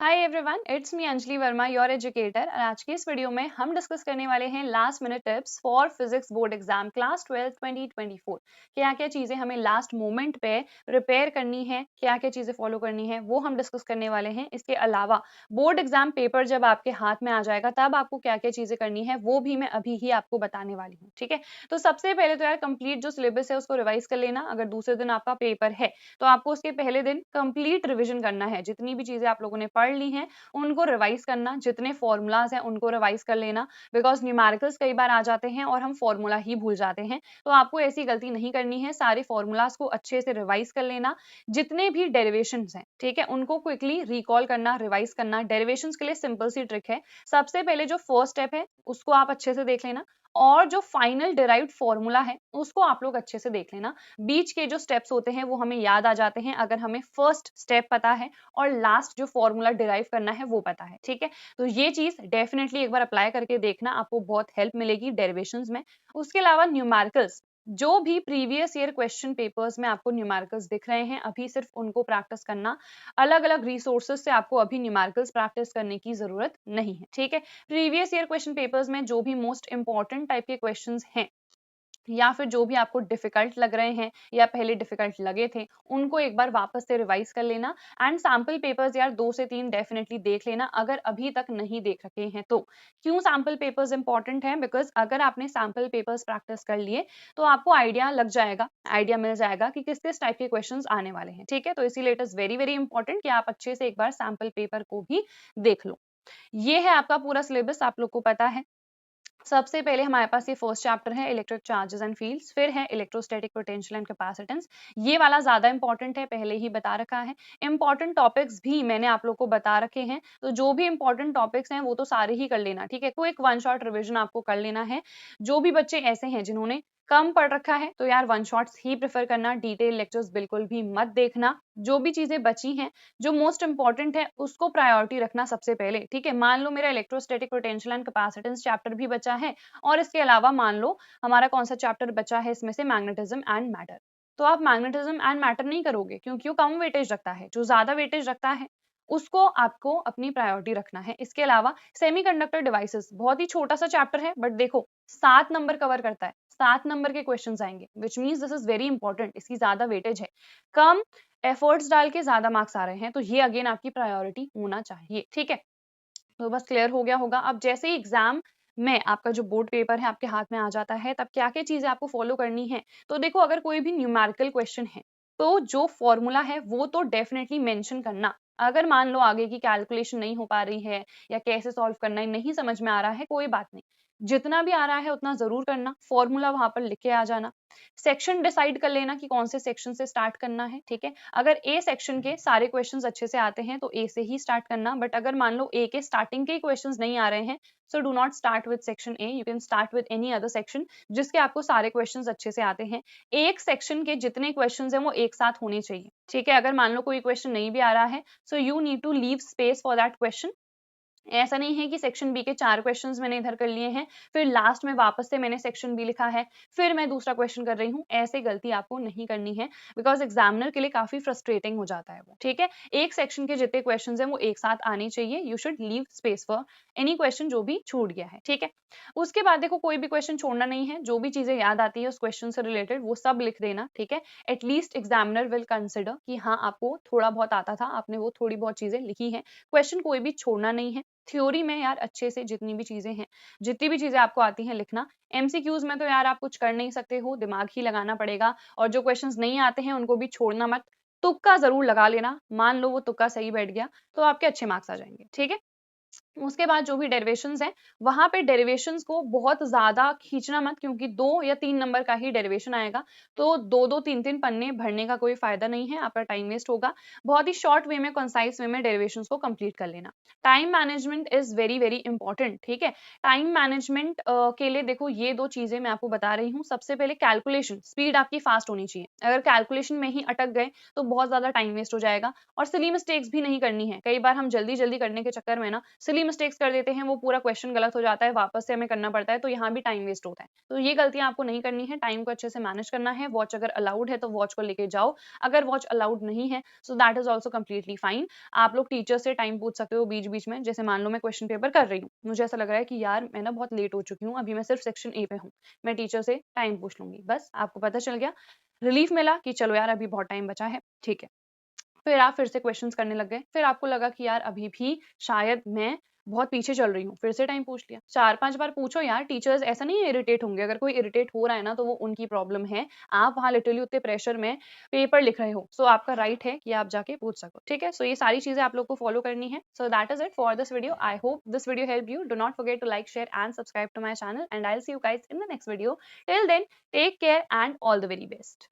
Hi everyone, it's me Anjali Verma, your educator. और आज की इस वीडियो में हम डिस्कस करने वाले हैं last minute tips for physics board exam class 12 2024। क्या क्या चीजें हमें लास्ट मोमेंट पे प्रिपेयर करनी है, क्या क्या चीजें फॉलो करनी है, वो हम डिस्कस करने वाले हैं। इसके अलावा बोर्ड एग्जाम पेपर जब आपके हाथ में आ जाएगा तब आपको क्या क्या चीजें करनी है वो भी मैं अभी ही आपको बताने वाली हूँ। ठीक है, तो सबसे पहले तो यार कंप्लीट जो सिलेबस है उसको रिवाइज कर लेना। अगर दूसरे दिन आपका पेपर है तो आपको उसके पहले दिन कंप्लीट रिवीजन करना है। जितनी भी चीजें आप लोगों ने पढ़ ली हैं उनको रिवाइज करना, जितने फॉर्मूलाज हैं उनको रिवाइज कर लेना, बिकॉज न्यूमेरिकल्स कई बार आ जाते हैं और हम फॉर्मूला ही भूल जाते हैं। तो आपको ऐसी गलती नहीं करनी है, सारे फॉर्मूलाज को अच्छे से रिवाइज कर लेना। जितने भी डेरिवेशंस हैं, ठीक है, उनको क्विकली रिकॉल करना, रिवाइज करना। डेरिवेशंस के लिए सिंपल सी ट्रिक है, सबसे पहले जो फर्स्ट स्टेप है उसको आप अच्छे से देख लेना, और जो फाइनल डिराइव्ड फॉर्मूला है उसको आप लोग अच्छे से देख लेना। बीच के जो स्टेप्स होते हैं वो हमें याद आ जाते हैं अगर हमें फर्स्ट स्टेप पता है और लास्ट जो फॉर्मूला डिराइव करना है वो पता है। ठीक है, तो ये चीज डेफिनेटली एक बार अप्लाई करके देखना, आपको बहुत हेल्प मिलेगी डेरिवेशंस में। उसके अलावा न्यूमेरिकल्स, जो भी प्रीवियस ईयर क्वेश्चन पेपर्स में आपको न्यूमेरिकल्स दिख रहे हैं अभी सिर्फ उनको प्रैक्टिस करना। अलग अलग रिसोर्सेज से आपको अभी न्यूमेरिकल्स प्रैक्टिस करने की जरूरत नहीं है। ठीक है, प्रीवियस ईयर क्वेश्चन पेपर्स में जो भी मोस्ट इंपॉर्टेंट टाइप के क्वेश्चंस हैं या फिर जो भी आपको डिफिकल्ट लग रहे हैं या पहले डिफिकल्ट लगे थे उनको एक बार वापस से रिवाइज कर लेना। एंड सैंपल पेपर्स यार 2 से 3 डेफिनेटली देख लेना अगर अभी तक नहीं देख रखे हैं तो। क्यों सैंपल पेपर्स इंपॉर्टेंट हैं? बिकॉज अगर आपने सैंपल पेपर्स प्रैक्टिस कर लिए तो आपको आइडिया लग जाएगा, आइडिया मिल जाएगा कि किस किस टाइप के क्वेश्चंस आने वाले हैं। ठीक है, तो इसीलिए it is very very important कि आप अच्छे से एक बार सैंपल पेपर को भी देख लो। ये है आपका पूरा सिलेबस, आप लोग को पता है। सबसे पहले हमारे पास ये फर्स्ट चैप्टर है इलेक्ट्रिक चार्जेस एंड फील्ड्स, फिर है इलेक्ट्रोस्टैटिक पोटेंशियल एंड कैपेसिटेंस। ये वाला ज्यादा इंपॉर्टेंट है, पहले ही बता रखा है। इंपॉर्टेंट टॉपिक्स भी मैंने आप लोग को बता रखे हैं, तो जो भी इंपॉर्टेंट टॉपिक्स हैं वो तो सारे ही कर लेना। ठीक है, क्विक वन शॉट रिविजन आपको कर लेना है। जो भी बच्चे ऐसे हैं जिन्होंने कम पढ़ रखा है तो यार वन शॉट्स ही प्रेफर करना, डिटेल लेक्चर्स बिल्कुल भी मत देखना। जो भी चीजें बची हैं जो मोस्ट इंपॉर्टेंट है उसको प्रायोरिटी रखना सबसे पहले। ठीक है, मान लो मेरा electrostatic potential and capacitance chapter भी बचा है और इसके अलावा मान लो हमारा कौन सा चैप्टर बचा है इसमें से मैग्नेटिज्म एंड मैटर, तो आप मैग्नेटिज्म एंड मैटर नहीं करोगे क्योंकि वो कम वेटेज रखता है। जो ज्यादा वेटेज रखता है उसको आपको अपनी प्रायोरिटी रखना है। इसके अलावा सेमीकंडक्टर डिवाइसेस बहुत ही छोटा सा चैप्टर है, बट देखो 7 नंबर कवर करता है, 7 नंबर के क्वेश्चंस आएंगे, which means this is very important. इसकी ज्यादा वेटेज है, कम एफर्ट्स डाल के ज्यादा मार्क्स आ रहे हैं, तो ये अगेन आपकी प्रायोरिटी होना चाहिए। ठीक है, तो बस क्लियर हो गया होगा। अब जैसे ही एग्जाम में आपका जो बोर्ड पेपर है आपके हाथ में आ जाता है तब क्या क्या चीजें आपको फॉलो करनी है। तो देखो, अगर कोई भी न्यूमेरिकल क्वेश्चन है तो जो फॉर्मूला है वो तो डेफिनेटली मेंशन करना। अगर मान लो आगे की कैलकुलेशन नहीं हो पा रही है या कैसे सॉल्व करना है नहीं समझ में आ रहा है, कोई बात नहीं, जितना भी आ रहा है उतना जरूर करना, फॉर्मूला वहां पर लिख के आ जाना। सेक्शन डिसाइड कर लेना कि कौन से सेक्शन से स्टार्ट करना है। ठीक है, अगर ए सेक्शन के सारे क्वेश्चंस अच्छे से आते हैं तो ए से ही स्टार्ट करना, बट अगर मान लो ए के स्टार्टिंग के क्वेश्चंस नहीं आ रहे हैं so do not start with section A, you can start with any other section जिसके आपको सारे क्वेश्चंस अच्छे से आते हैं। एक सेक्शन के जितने क्वेश्चंस हैं वो एक साथ होने चाहिए। ठीक है, अगर मान लो कोई क्वेश्चन नहीं भी आ रहा है so you need to leave space for that question. ऐसा नहीं है कि सेक्शन बी के 4 क्वेश्चंस मैंने इधर कर लिए हैं फिर लास्ट में वापस से मैंने सेक्शन बी लिखा है फिर मैं दूसरा क्वेश्चन कर रही हूँ, ऐसे गलती आपको नहीं करनी है, बिकॉज एग्जामिनर के लिए काफी फ्रस्ट्रेटिंग हो जाता है वो। ठीक है, एक सेक्शन के जितने क्वेश्चन हैं वो एक साथ आने चाहिए, you should leave space for any question जो भी छूट गया है। ठीक है, उसके बाद देखो कोई भी क्वेश्चन छोड़ना नहीं है, जो भी चीजें याद आती है उस क्वेश्चन से रिलेटेड वो सब लिख देना। ठीक है, एटलीस्ट एग्जामिनर विल कंसिडर कि हाँ आपको थोड़ा बहुत आता था, आपने वो थोड़ी बहुत चीजें लिखी है। क्वेश्चन कोई भी छोड़ना नहीं है। थ्योरी में यार अच्छे से जितनी भी चीजें हैं, जितनी भी चीजें आपको आती हैं लिखना। एमसीक्यूज में तो यार आप कुछ कर नहीं सकते हो, दिमाग ही लगाना पड़ेगा, और जो क्वेश्चंस नहीं आते हैं उनको भी छोड़ना मत, तुक्का जरूर लगा लेना। मान लो वो तुक्का सही बैठ गया तो आपके अच्छे मार्क्स आ जाएंगे। ठीक है, उसके बाद जो भी डेरिवेशंस हैं वहां पे डेरिवेशंस को बहुत ज्यादा खींचना मत, क्योंकि 2 या 3 नंबर का ही डेरिवेशन आएगा, तो 2 3 3 पन्ने भरने का कोई फायदा नहीं है, आपका टाइम वेस्ट होगा। बहुत ही शॉर्ट वे में, कंसाइज वे में डेरिवेशंस को कंप्लीट कर लेना। Time management is very very important. ठीक है, टाइम मैनेजमेंट के लिए देखो ये 2 चीजें मैं आपको बता रही हूँ। सबसे पहले कैलकुलेशन स्पीड आपकी फास्ट होनी चाहिए, अगर कैलकुलेशन में ही अटक गए तो बहुत ज्यादा टाइम वेस्ट हो जाएगा। और सिली मिस्टेक्स भी नहीं करनी है, कई बार हम जल्दी जल्दी करने के चक्कर में ना सिली मिस्टेक्स कर देते हैं, वो पूरा क्वेश्चन गलत हो जाता है, वापस से हमें करना पड़ता है, तो यहाँ भी टाइम वेस्ट होता है। तो ये गलतियाँ आपको नहीं करनी है, टाइम को अच्छे से मैनेज करना है। वॉच अगर अलाउड है तो वॉच को लेके जाओ, अगर वॉच अलाउड नहीं है so that is also completely fine. आप लोग टीचर से टाइम पूछ सकते हो बीच-बीच में। जैसे मान लो मैं क्वेश्चन पेपर कर रही हूँ, मुझे ऐसा लग रहा है कि यार मैं ना बहुत लेट हो चुकी हूँ, अभी मैं सिर्फ सेक्शन ए पे हूँ, मैं टीचर से टाइम पूछ लूँगी। बस आपको पता चल गया, रिलीफ मिला कि चलो यार अभी बहुत टाइम बचा है, ठीक है। फिर आप फिर से क्वेश्चंस करने लग गए, फिर आपको लगा कि यार अभी भी शायद मैं बहुत पीछे चल रही हूँ, फिर से टाइम पूछ लिया। 4-5 बार पूछो यार, टीचर्स ऐसा नहीं है इरिटेट होंगे, अगर कोई इरिटेट हो रहा है ना तो वो उनकी प्रॉब्लम है। आप वहाँ लिटरली उतने प्रेशर में पेपर लिख रहे हो, सो आपका राइट है कि आप जाके पूछ सको, ठीक है? सो ये सारी चीज़ें आप लोग को फॉलो करनी है। So that is it for this video. I hope this video helped you. Do not forget to like, share and subscribe to my channel and I will see you guys in the next video. Till then take care and all the very best.